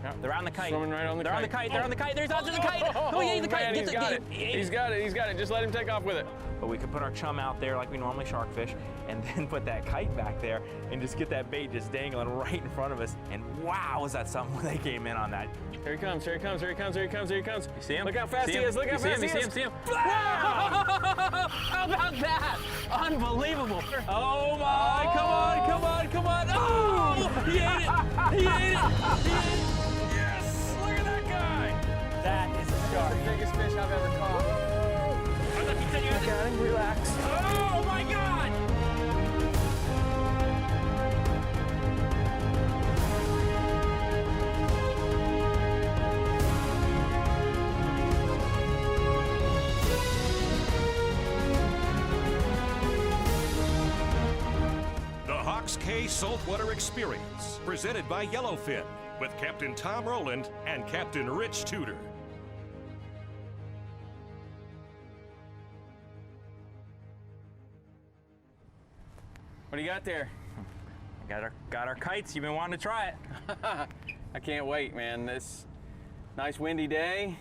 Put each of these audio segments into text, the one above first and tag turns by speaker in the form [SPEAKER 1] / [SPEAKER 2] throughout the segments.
[SPEAKER 1] Yep. They're on the kite.
[SPEAKER 2] Swimming right on the kite.
[SPEAKER 1] They're on the kite. They're on the kite. There's onto the kite. Oh, yeah, the kite.
[SPEAKER 2] Man, he's got it. He's got it. He's got it. Just let him take off with it.
[SPEAKER 1] But we could put our chum out there like we normally shark fish, and then put that kite back there, and just get that bait just dangling right in front of us. And wow, was that something when they came in on that?
[SPEAKER 2] Here he comes. Here he comes. Here he comes. Here he comes. Here he comes.
[SPEAKER 1] You see him?
[SPEAKER 2] Look how fast he is. Look how fast he is.
[SPEAKER 1] See him.
[SPEAKER 2] Wow!
[SPEAKER 1] How about that? Unbelievable. Oh my, come on, come on, come on. Oh, he ate it. He ate it. He ate it.
[SPEAKER 2] Yes! Look at that guy.
[SPEAKER 1] That is a shark.
[SPEAKER 2] The biggest fish I've ever caught.
[SPEAKER 1] I got him, relax.
[SPEAKER 2] Oh my God!
[SPEAKER 3] The Hawks Cay Saltwater Experience, presented by Yellowfin, with Captain Tom Rowland and Captain Rich Tudor.
[SPEAKER 2] What do you got there?
[SPEAKER 1] Got our kites. You've been wanting to try it.
[SPEAKER 2] I can't wait, man. This nice windy day,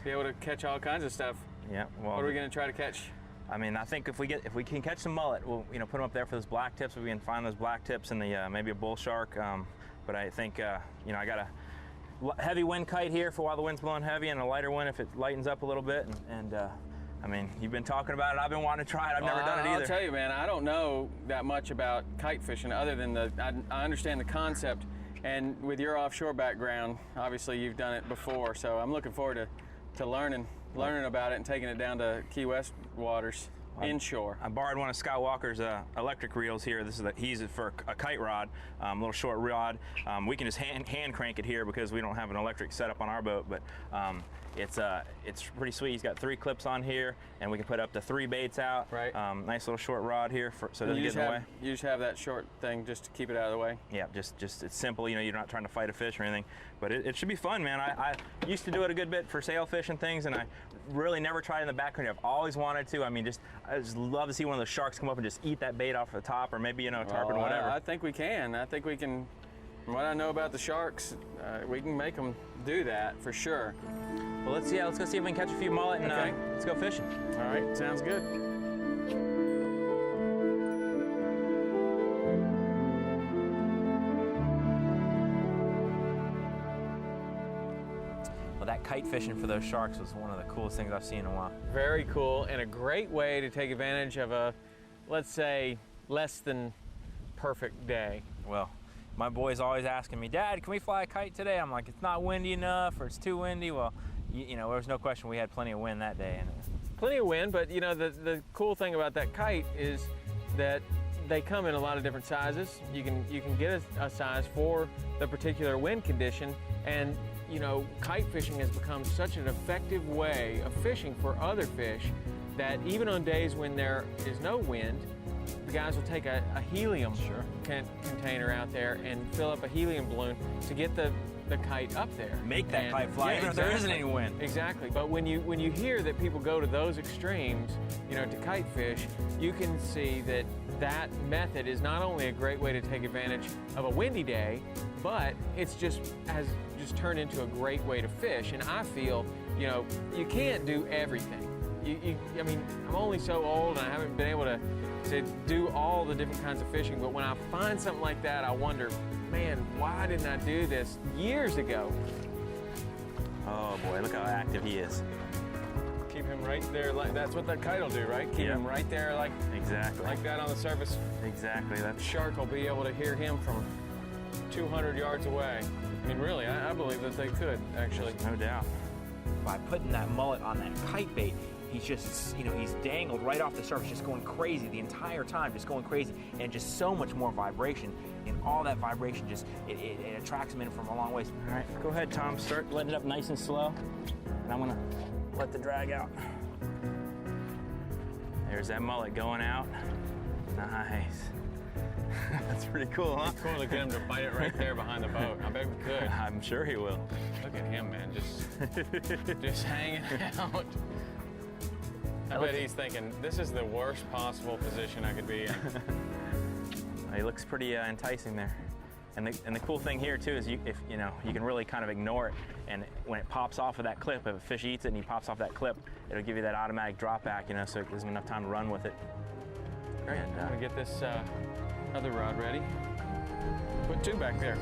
[SPEAKER 2] be able to catch all kinds of stuff.
[SPEAKER 1] Yeah. Well,
[SPEAKER 2] What are we gonna try to catch?
[SPEAKER 1] I mean, I think if we can catch some mullet, we'll put them up there for those blacktips. If we can find those blacktips and the maybe a bull shark. But I think I got a heavy wind kite here for while the wind's blowing heavy, and a lighter wind if it lightens up a little bit. And I mean, you've been talking about it. I've been wanting to try it. I've never done it either.
[SPEAKER 2] I'll tell you, man, I don't know that much about kite fishing other than I understand the concept. And with your offshore background, obviously you've done it before. So I'm looking forward to learning about it and taking it down to Key West waters. Inshore.
[SPEAKER 1] I borrowed one of Scott Walker's electric reels here. This is he uses it for a kite rod, little short rod. We can just hand crank it here because we don't have an electric setup on our boat, but it's pretty sweet. He's got 3 clips on here, and we can put up to 3 baits out.
[SPEAKER 2] Right.
[SPEAKER 1] Nice little short rod here, so it doesn't get in the way.
[SPEAKER 2] You just have that short thing just to keep it out of the way.
[SPEAKER 1] Yeah, just it's simple. You're not trying to fight a fish or anything, but it should be fun, man. I used to do it a good bit for sailfish and things, and I really never tried it in the backcountry. I've always wanted to. I mean, I just love to see one of those sharks come up and just eat that bait off the top, or maybe a tarpon, or whatever.
[SPEAKER 2] I think we can. I think we can. From what I know about the sharks, we can make them do that for sure.
[SPEAKER 1] Well, let's go see if we can catch a few mullet, and
[SPEAKER 2] Okay.
[SPEAKER 1] Let's go fishing.
[SPEAKER 2] All right, sounds good.
[SPEAKER 1] Well, that kite fishing for those sharks was one of the coolest things I've seen in a while.
[SPEAKER 2] Very cool, and a great way to take advantage of a, let's say, less than perfect day.
[SPEAKER 1] Well, my boy's always asking me, Dad, can we fly a kite today? I'm like, it's not windy enough, or it's too windy. Well, there was no question we had plenty of wind that day. And
[SPEAKER 2] Plenty of wind, but the cool thing about that kite is that they come in a lot of different sizes. You can get a size for the particular wind condition, and kite fishing has become such an effective way of fishing for other fish that even on days when there is no wind, the guys will take a helium container out there and fill up a helium balloon to get the kite up there.
[SPEAKER 1] Make that kite fly, even if there isn't any wind.
[SPEAKER 2] Exactly. But when you hear that people go to those extremes, to kite fish, you can see that method is not only a great way to take advantage of a windy day, but it's has turned into a great way to fish. And I feel, you can't do everything. I mean, I'm only so old and I haven't been able to do all the different kinds of fishing, but when I find something like that, I wonder, man, why didn't I do this years ago?
[SPEAKER 1] Oh boy, look how active he is.
[SPEAKER 2] Keep him right there, that's what that kite will do, right? Keep him right there
[SPEAKER 1] exactly
[SPEAKER 2] like that on the surface.
[SPEAKER 1] Exactly.
[SPEAKER 2] That shark will be able to hear him from 200 yards away. I mean, really, I believe that they could, actually.
[SPEAKER 1] No doubt. By putting that mullet on that kite bait, he's just, he's dangled right off the surface, just going crazy the entire time, just going crazy, and just so much more vibration. And all that vibration it attracts him in from a long ways. All right, go ahead, Tom. Start letting it up nice and slow. And I'm gonna let the drag out. There's that mullet going out. Nice. That's pretty cool, huh?
[SPEAKER 2] It's cool to get him to bite it right there behind the boat. I bet we could.
[SPEAKER 1] I'm sure he will.
[SPEAKER 2] Look at him, man, just hanging out. I bet he's thinking, this is the worst possible position I could be in.
[SPEAKER 1] He looks pretty enticing there. And the cool thing here too is you can really kind of ignore it, and when it pops off of that clip, if a fish eats it and he pops off that clip, it'll give you that automatic drop back, so it gives him enough time to run with it.
[SPEAKER 2] Great. I'm gonna get this other rod ready. Put 2 back there.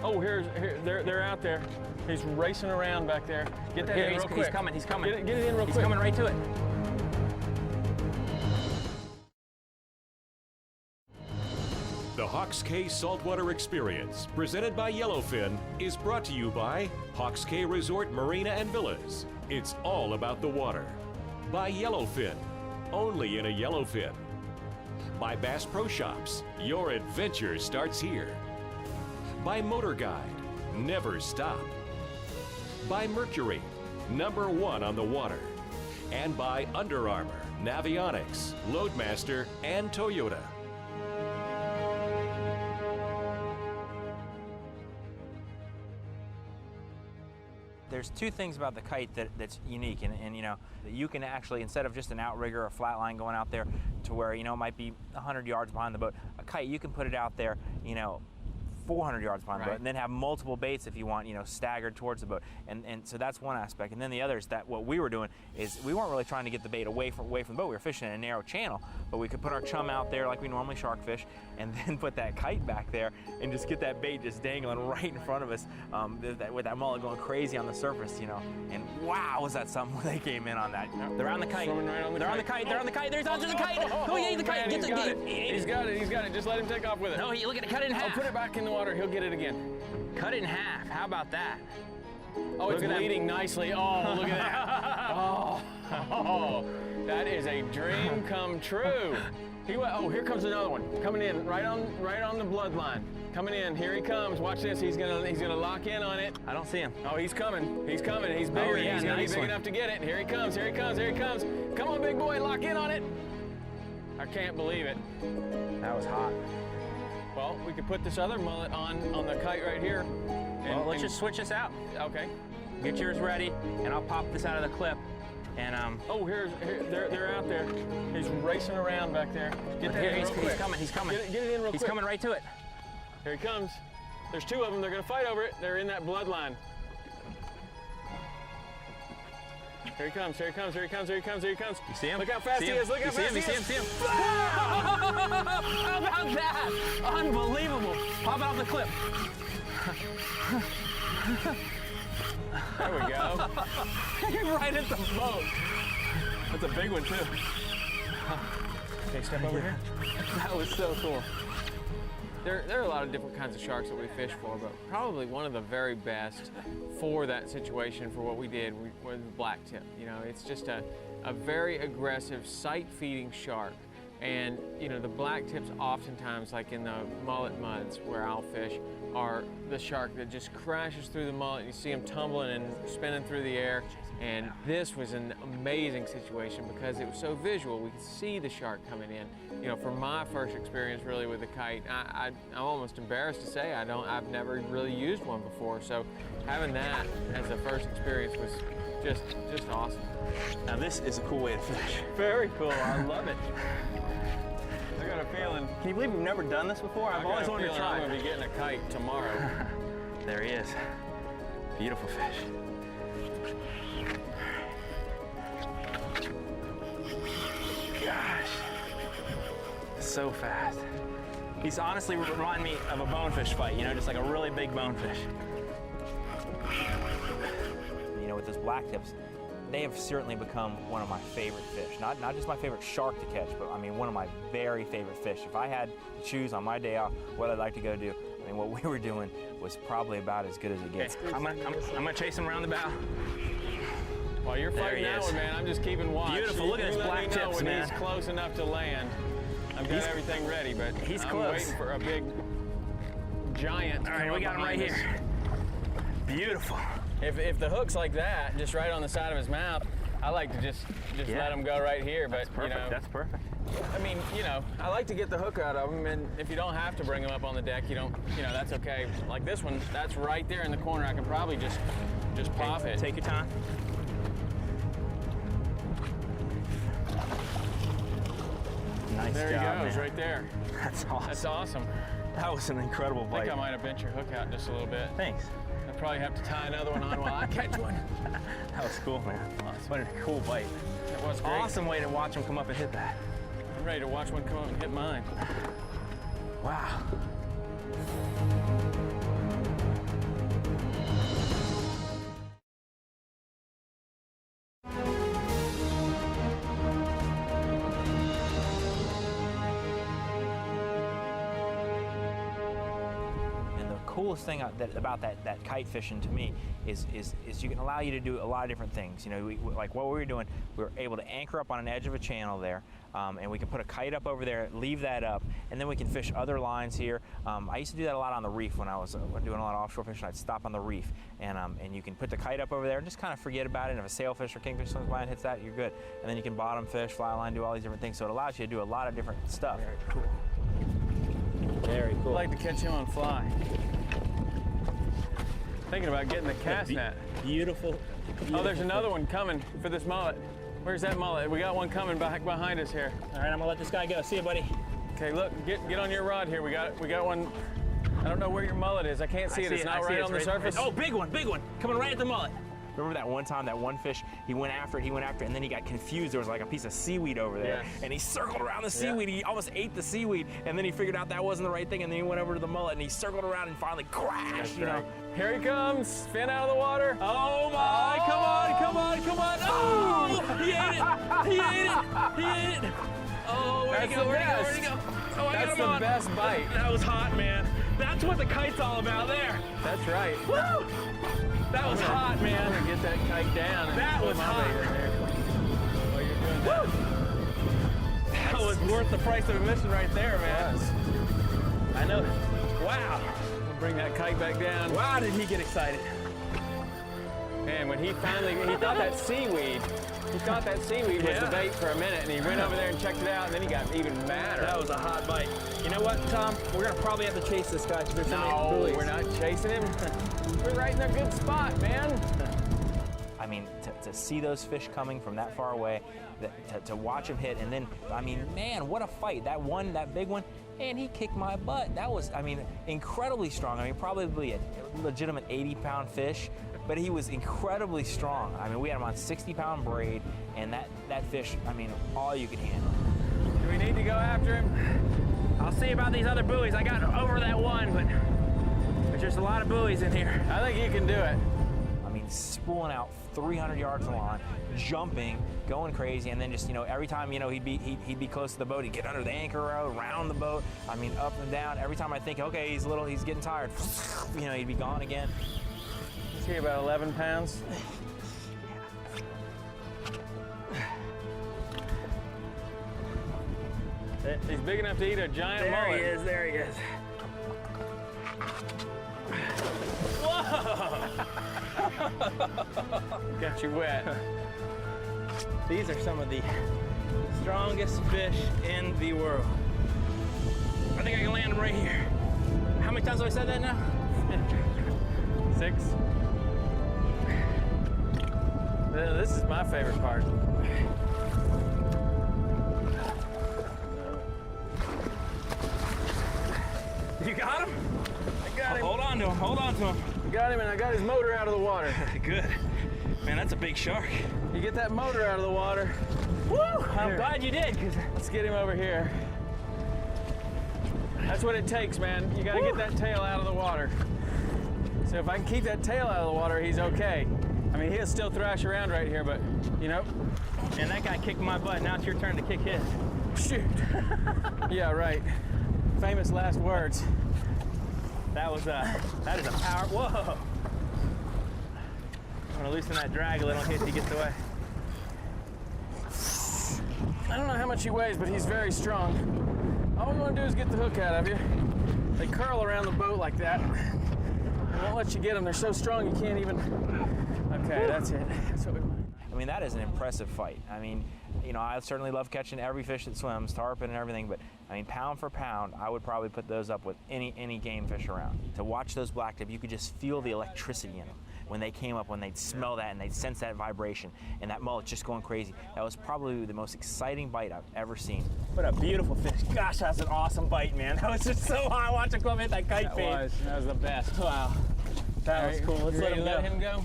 [SPEAKER 2] Oh, they're out there. He's racing around back there. Get that in real quick.
[SPEAKER 1] He's coming. Get
[SPEAKER 2] it in real quick.
[SPEAKER 1] He's coming right to it.
[SPEAKER 3] The Hawks Cay Saltwater Experience, presented by Yellowfin, is brought to you by Hawks Cay Resort Marina and Villas. It's all about the water. By Yellowfin, only in a Yellowfin. By Bass Pro Shops, your adventure starts here. By Motor Guide, never stop. By Mercury, #1 on the water. And by Under Armour, Navionics, Loadmaster, and Toyota.
[SPEAKER 1] There's 2 things about the Kite that's unique, and you can actually, instead of just an outrigger or a flat line going out there to where it might be 100 yards behind the boat, a Kite, you can put it out there 400 yards behind the boat, and then have multiple baits if you want, staggered towards the boat. And so that's one aspect. And then the other is that what we were doing is we weren't really trying to get the bait away from the boat. We were fishing in a narrow channel, but we could put our chum out there like we normally shark fish, and then put that Kite back there and just get that bait just dangling right in front of us, with that mullet going crazy on the surface, And wow, was that something when they came in on that. They're on the Kite.
[SPEAKER 2] Right on the
[SPEAKER 1] They're on the Kite. They're on the Kite. There's onto the Kite. Oh, yeah, the Kite.
[SPEAKER 2] Man, he's got it. He's got it. Just let him take off with it.
[SPEAKER 1] No, look at it. Cut it in half.
[SPEAKER 2] Oh, put it back in the water. He'll get it again.
[SPEAKER 1] Cut it in half. How about that?
[SPEAKER 2] Oh, it's bleeding nicely. Oh, look at that. Oh, that is a dream come true. Here comes another one. Coming in right on the bloodline. Coming in. Here he comes. Watch this. He's gonna lock in on it.
[SPEAKER 1] I don't see him.
[SPEAKER 2] Oh, he's coming. He's coming. He's bigger.
[SPEAKER 1] Oh, yeah,
[SPEAKER 2] he's gonna
[SPEAKER 1] nice
[SPEAKER 2] be big
[SPEAKER 1] one.
[SPEAKER 2] enough to get it. Here he comes. Here he comes. Here he comes. Come on, big boy. Lock in on it. I can't believe it.
[SPEAKER 1] That was hot.
[SPEAKER 2] Well, we could put this other mullet on the Kite right here.
[SPEAKER 1] Well, let's just switch this out.
[SPEAKER 2] Okay.
[SPEAKER 1] Get yours ready, and I'll pop this out of the clip. And
[SPEAKER 2] oh, they're out there. He's racing around back there. Get that in real quick.
[SPEAKER 1] He's coming. He's coming.
[SPEAKER 2] Get it in real quick.
[SPEAKER 1] He's coming right to it.
[SPEAKER 2] Here he comes. There's 2 of them. They're gonna fight over it. They're in that bloodline. Here he comes. Here he comes. Here he comes. Here he comes. Here he comes.
[SPEAKER 1] You see him?
[SPEAKER 2] Look how fast he is. Look how fast he is.
[SPEAKER 1] See him. How about that? Unbelievable. Pop it off the clip.
[SPEAKER 2] There we go.
[SPEAKER 1] Right at the boat.
[SPEAKER 2] That's a big one too. Okay, step over here. That was so cool. There are a lot of different kinds of sharks that we fish for, but probably one of the very best for that situation, for what we did, was the Blacktip. It's just a very aggressive, sight-feeding shark. And the Blacktips oftentimes, like in the mullet muds where I'll fish, are the shark that just crashes through the mullet. You see him tumbling and spinning through the air. And this was an amazing situation because it was so visual. We could see the shark coming in. For my first experience really with the Kite, I'm almost embarrassed to say I've never really used one before. So having that as the first experience was just awesome.
[SPEAKER 1] Now this is a cool way to fish.
[SPEAKER 2] Very cool. I love it. I got a feeling.
[SPEAKER 1] Can you believe we've never done this before? I've always wanted to try.
[SPEAKER 2] I'm going to be getting a Kite tomorrow.
[SPEAKER 1] There he is. Beautiful fish. Gosh. So fast. He's honestly reminding me of a bonefish fight, just like a really big bonefish. With those Blacktips, they have certainly become one of my favorite fish. Not just my favorite shark to catch, but one of my very favorite fish. If I had to choose on my day off what I'd like to go do, what we were doing was probably about as good as it gets. Okay. I'm gonna chase him around the bow.
[SPEAKER 2] While you're fighting that one, man, I'm just keeping watch.
[SPEAKER 1] Beautiful. Look at his Blacktips, man.
[SPEAKER 2] He's close enough to land. I've got everything ready, but
[SPEAKER 1] he's
[SPEAKER 2] I'm waiting for a big giant.
[SPEAKER 1] All right, we got him right here. Beautiful.
[SPEAKER 2] If the hook's like that, just right on the side of his mouth, I like to just let him go right here. But
[SPEAKER 1] that's perfect.
[SPEAKER 2] I like to get the hook out of him, and if you don't have to bring him up on the deck, you don't. That's okay. Like this one, that's right there in the corner. I can probably just pop it.
[SPEAKER 1] Take your time. Nice
[SPEAKER 2] there
[SPEAKER 1] job,
[SPEAKER 2] he goes,
[SPEAKER 1] man.
[SPEAKER 2] right there.
[SPEAKER 1] That's awesome.
[SPEAKER 2] That's awesome.
[SPEAKER 1] That was an incredible
[SPEAKER 2] I
[SPEAKER 1] bite.
[SPEAKER 2] think I might have bent your hook out just a little bit.
[SPEAKER 1] Thanks.
[SPEAKER 2] I probably have to tie another one on while I catch one.
[SPEAKER 1] That was cool, man.
[SPEAKER 2] Awesome.
[SPEAKER 1] What a cool bite.
[SPEAKER 2] That was great.
[SPEAKER 1] Awesome way to watch him come up and hit that.
[SPEAKER 2] I'm ready to watch one come up and hit mine.
[SPEAKER 1] Wow. Coolest thing about that kite fishing to me is you can allow you to do a lot of different things. You know, like what we were doing, we were able to anchor up on an edge of a channel there, and we can put a kite up over there, leave that up, and then we can fish other lines here. I used to do that a lot on the reef when I was doing a lot of offshore fishing. I'd stop on the reef, and you can put the kite up over there and just kind of forget about it. And if a sailfish or kingfish swims by and hits that, you're good. And then you can bottom fish, fly line, do all these different things. So it allows you to do a lot of different stuff. Very cool. Very cool.
[SPEAKER 2] I'd like to catch him on fly. Thinking about getting the cast net.
[SPEAKER 1] Beautiful.
[SPEAKER 2] Oh, there's another one coming for this mullet. Where's that mullet? We got one coming back behind us here.
[SPEAKER 1] All right, I'm gonna let this guy go. See you, buddy.
[SPEAKER 2] Okay, look, get on your rod here. We got one. I don't know where your mullet is. I can't see it. It's not right on the surface.
[SPEAKER 1] Oh, big one, coming right at the mullet. Remember that one time, that one fish, he went after it, and then he got confused. There was like a piece of seaweed over there, and he circled around the seaweed. He almost ate the seaweed, and then he figured out that wasn't the right thing, and then he went over to the mullet, and he circled around and finally crashed, you know.
[SPEAKER 2] Here he comes, fin out of the water.
[SPEAKER 1] Oh my, come on. Oh, he ate it. Oh, where'd he go? Oh, I got
[SPEAKER 2] That's
[SPEAKER 1] him on.
[SPEAKER 2] the best bite.
[SPEAKER 1] That was hot, man. That's what the kite's all about there.
[SPEAKER 2] That's right.
[SPEAKER 1] Woo! That was hot, man.
[SPEAKER 2] I'm gonna get that kite down. And
[SPEAKER 1] That
[SPEAKER 2] put
[SPEAKER 1] was
[SPEAKER 2] my
[SPEAKER 1] hot.
[SPEAKER 2] bait in there while you're doing that.
[SPEAKER 1] That was worth the price of admission right there, man. I know. Wow.
[SPEAKER 2] We'll bring that kite back down.
[SPEAKER 1] Wow, did he get excited.
[SPEAKER 2] Man, when he thought that seaweed was the bait for a minute, and he went over there and checked it out, and then he got even madder.
[SPEAKER 1] That was a hot bite. You know what, Tom? We're gonna probably have to chase this guy.
[SPEAKER 2] No, we're not chasing him. We're right in a good spot, man.
[SPEAKER 1] I mean, to see those fish coming from that far away, to watch him hit, and then, I mean, man, what a fight. That big one, and he kicked my butt. That was, I mean, incredibly strong. I mean, probably a legitimate 80-pound fish, but he was incredibly strong. I mean, we had him on 60-pound braid, and that fish, I mean, all you could handle.
[SPEAKER 2] Do we need to go after him?
[SPEAKER 1] I'll see about these other buoys. I got over that one, but there's just a lot of buoys in here.
[SPEAKER 2] I think you can do it.
[SPEAKER 1] I mean, spooling out 300 yards along, jumping, going crazy, and then just, you know, every time, you know, he'd be close to the boat, he'd get under the anchor row, around the boat. I mean, up and down. Every time I think, okay, he's getting tired, you know, he'd be gone again.
[SPEAKER 2] Is he about 11 pounds? He's big enough to eat a giant mullet.
[SPEAKER 1] There he is.
[SPEAKER 2] Whoa! Got you wet.
[SPEAKER 1] These are some of the strongest fish in the world. I think I can land them right here. How many times have I said that now?
[SPEAKER 2] 6. This is my favorite part.
[SPEAKER 1] You got him?
[SPEAKER 2] I got him.
[SPEAKER 1] Hold on to him.
[SPEAKER 2] I got him, and I got his motor out of the water.
[SPEAKER 1] Good. Man, that's a big shark.
[SPEAKER 2] You get that motor out of the water.
[SPEAKER 1] Woo! I'm glad you did.
[SPEAKER 2] Let's get him over here. That's what it takes, man. You gotta get that tail out of the water. So if I can keep that tail out of the water, he's okay. I mean, he'll still thrash around right here, but, you know.
[SPEAKER 1] And that guy kicked my butt. Now it's your turn to kick his.
[SPEAKER 2] Shoot. Yeah, right. Famous last words.
[SPEAKER 1] That is a power. Whoa! I'm gonna loosen that drag a little in case he gets away.
[SPEAKER 2] I don't know how much he weighs, but he's very strong. All we want to do is get the hook out of you. They curl around the boat like that. They won't let you get them. They're so strong you can't even. Okay, that's it. That's what we want.
[SPEAKER 1] I mean, that is an impressive fight. I mean, you know, I certainly love catching every fish that swims, tarpon and everything, but I mean, pound for pound, I would probably put those up with any game fish around. To watch those blacktip, you could just feel the electricity in them. when they came up, when they'd smell that and they'd sense that vibration and that mullet just going crazy. That was probably the most exciting bite I've ever seen. What a beautiful fish. Gosh, that's an awesome bite, man. That was just so hot watching Clem hit that kite bait.
[SPEAKER 2] That was the best.
[SPEAKER 1] Wow. That was cool. Let's let him go.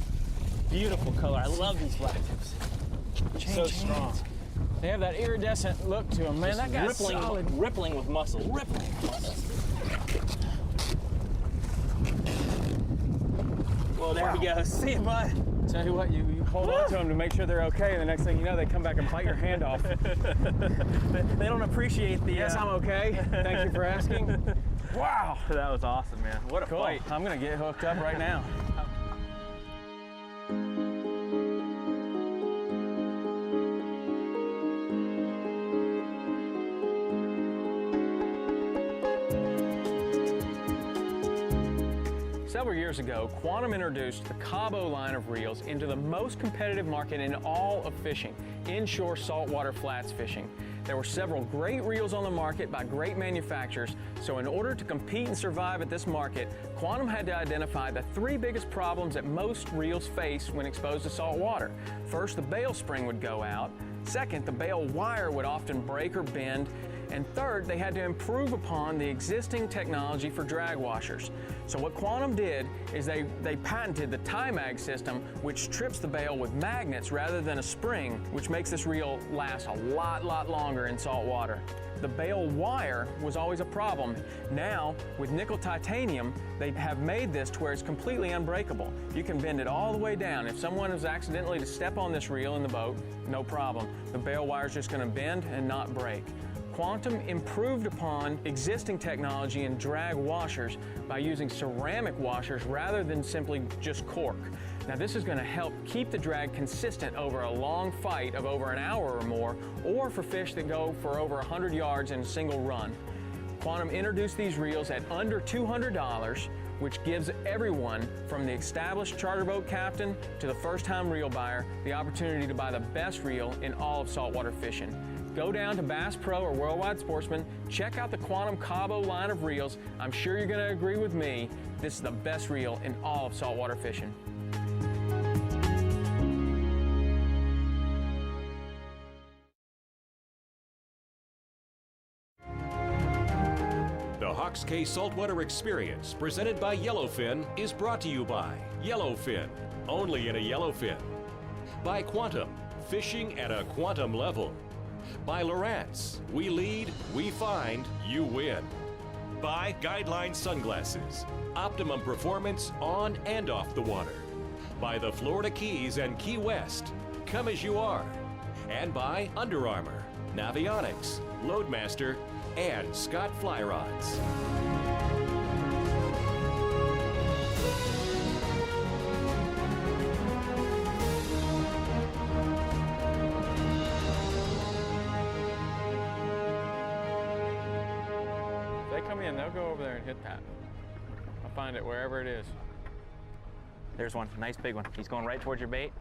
[SPEAKER 1] Beautiful color. I love these Blacktips. So strong.
[SPEAKER 2] They have that iridescent look to them, man.
[SPEAKER 1] Just
[SPEAKER 2] that guy's solid.
[SPEAKER 1] Rippling with muscle. Rippling with muscle. Well, there we go. See you, bud.
[SPEAKER 2] Tell you what, you hold on to them to make sure they're okay, and the next thing you know, they come back and bite your hand off.
[SPEAKER 1] They don't appreciate the...
[SPEAKER 2] Yes, I'm okay. Thank you for asking.
[SPEAKER 1] Wow. That was awesome, man. What a fight.
[SPEAKER 2] I'm going to get hooked up right now. Several years ago, Quantum introduced the Cabo line of reels into the most competitive market in all of fishing, inshore saltwater flats fishing. There were several great reels on the market by great manufacturers, so in order to compete and survive at this market, Quantum had to identify the 3 biggest problems that most reels face when exposed to salt water. First, the bail spring would go out. Second, the bail wire would often break or bend. And third, they had to improve upon the existing technology for drag washers. So what Quantum did is they patented the tie-mag system, which trips the bail with magnets rather than a spring, which makes this reel last a lot longer in salt water. The bail wire was always a problem. Now, with nickel titanium, they have made this to where it's completely unbreakable. You can bend it all the way down. If someone was accidentally to step on this reel in the boat, no problem. The bail wire's just gonna bend and not break. Quantum improved upon existing technology in drag washers by using ceramic washers rather than simply just cork. Now this is going to help keep the drag consistent over a long fight of over an hour or more, or for fish that go for over 100 yards in a single run. Quantum introduced these reels at under $200, which gives everyone from the established charter boat captain to the first-time reel buyer the opportunity to buy the best reel in all of saltwater fishing. Go down to Bass Pro or Worldwide Sportsman, check out the Quantum Cabo line of reels. I'm sure you're going to agree with me, this is the best reel in all of saltwater fishing.
[SPEAKER 3] The Hawks Cay Saltwater Experience, presented by Yellowfin, is brought to you by Yellowfin, only in a Yellowfin. By Quantum, fishing at a quantum level. By Lowrance, we lead, we find, you win. By Guideline Sunglasses, optimum performance on and off the water. By the Florida Keys and Key West, come as you are. And by Under Armour, Navionics, Loadmaster, and Scott Fly Rods.
[SPEAKER 2] They'll go over there and hit that. I'll find it wherever it is.
[SPEAKER 1] There's one, nice big one. He's going right towards your bait.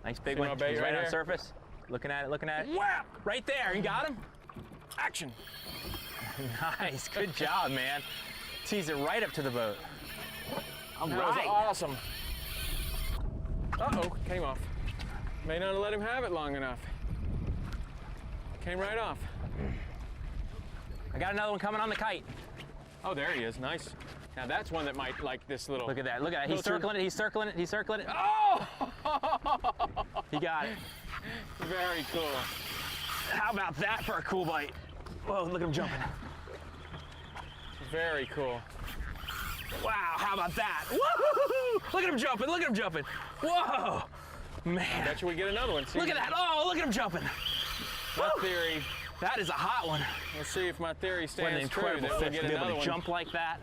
[SPEAKER 1] Nice big
[SPEAKER 2] See
[SPEAKER 1] one.
[SPEAKER 2] my bait
[SPEAKER 1] He's
[SPEAKER 2] right
[SPEAKER 1] right on
[SPEAKER 2] here?
[SPEAKER 1] the surface. Looking at it, looking at it.
[SPEAKER 2] Wow!
[SPEAKER 1] Right there, you got him?
[SPEAKER 2] Action!
[SPEAKER 1] Nice, good job, man. Tease it right up to the boat. All
[SPEAKER 2] That
[SPEAKER 1] right.
[SPEAKER 2] was awesome. Uh-oh, came off. May not have let him have it long enough. Came right off.
[SPEAKER 1] I got another one coming on the kite.
[SPEAKER 2] Oh, there he is, nice. Now that's one that might like this little...
[SPEAKER 1] Look at that, look at that. He's circling it, he's circling it, he's circling it.
[SPEAKER 2] Oh!
[SPEAKER 1] He got it.
[SPEAKER 2] Very cool.
[SPEAKER 1] How about that for a cool bite? Whoa, look at him jumping.
[SPEAKER 2] Very cool.
[SPEAKER 1] Wow, how about that? Woo-hoo-hoo-hoo! Look at him jumping, look at him jumping. Whoa, man.
[SPEAKER 2] I bet you we get another one. See,
[SPEAKER 1] Look at that, oh, look at him jumping.
[SPEAKER 2] my
[SPEAKER 1] Woo!
[SPEAKER 2] theory.
[SPEAKER 1] That is a hot one.
[SPEAKER 2] Let's see if my theory
[SPEAKER 1] What an
[SPEAKER 2] stands true.
[SPEAKER 1] incredible
[SPEAKER 2] That we'll
[SPEAKER 1] fish
[SPEAKER 2] get
[SPEAKER 1] to be able
[SPEAKER 2] another
[SPEAKER 1] to
[SPEAKER 2] one.
[SPEAKER 1] jump like that.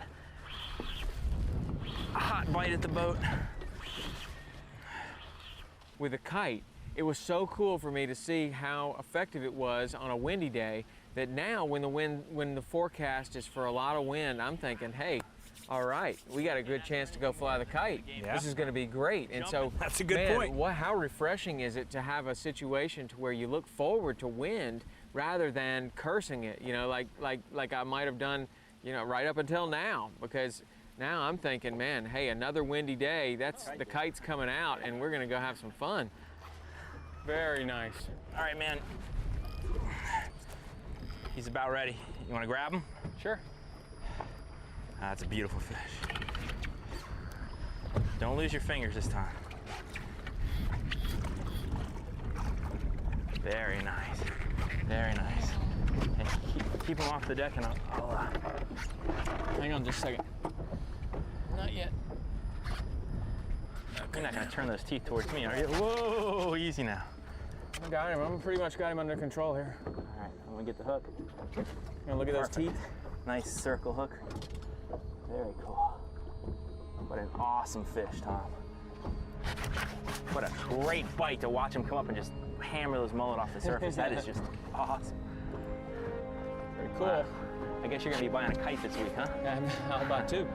[SPEAKER 1] A hot bite at the boat.
[SPEAKER 2] With a kite, it was so cool for me to see how effective it was on a windy day that now when the forecast is for a lot of wind, I'm thinking, hey, all right, we got a good chance to go fly the kite.
[SPEAKER 1] Yeah.
[SPEAKER 2] This is going to be great. And so,
[SPEAKER 1] That's a good
[SPEAKER 2] man,
[SPEAKER 1] point.
[SPEAKER 2] How refreshing is it to have a situation to where you look forward to wind rather than cursing it, you know, like I might have done, you know, right up until now, because Now I'm thinking, man, hey, another windy day. That's the kite's coming out, and we're gonna go have some fun. Very nice.
[SPEAKER 1] All right, man. He's about ready. You want to grab him?
[SPEAKER 2] Sure.
[SPEAKER 1] That's a beautiful fish. Don't lose your fingers this time. Very nice. Very nice. Hey, keep him off the deck, and I'll
[SPEAKER 2] Hang on just a second. Not yet.
[SPEAKER 1] You're not gonna turn those teeth towards me, are you? Whoa, easy now.
[SPEAKER 2] I got him. I'm pretty much got him under control here.
[SPEAKER 1] All right, I'm gonna get the hook.
[SPEAKER 2] You wanna look at those teeth?
[SPEAKER 1] Nice circle hook. Very cool. What an awesome fish, Tom. What a great bite to watch him come up and just hammer those mullet off the surface. That is just awesome.
[SPEAKER 2] Very cool.
[SPEAKER 1] Wow. I guess you're gonna be buying a kite this week, huh?
[SPEAKER 2] How about two?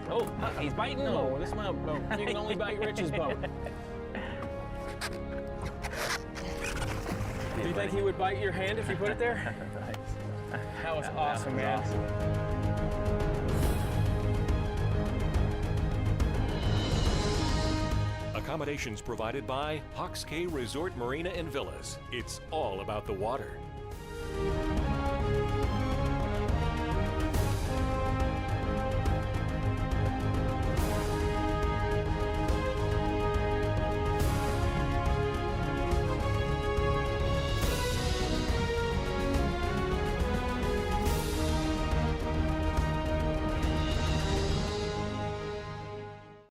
[SPEAKER 1] Oh, he's biting.
[SPEAKER 2] No, this is my boat. You can only bite Rich's boat. Do you think he would bite your hand if you put it there?
[SPEAKER 1] Nice.
[SPEAKER 2] That was awesome, man.
[SPEAKER 1] Awesome.
[SPEAKER 3] Accommodations provided by Hawks Cay Resort Marina and Villas. It's all about the water.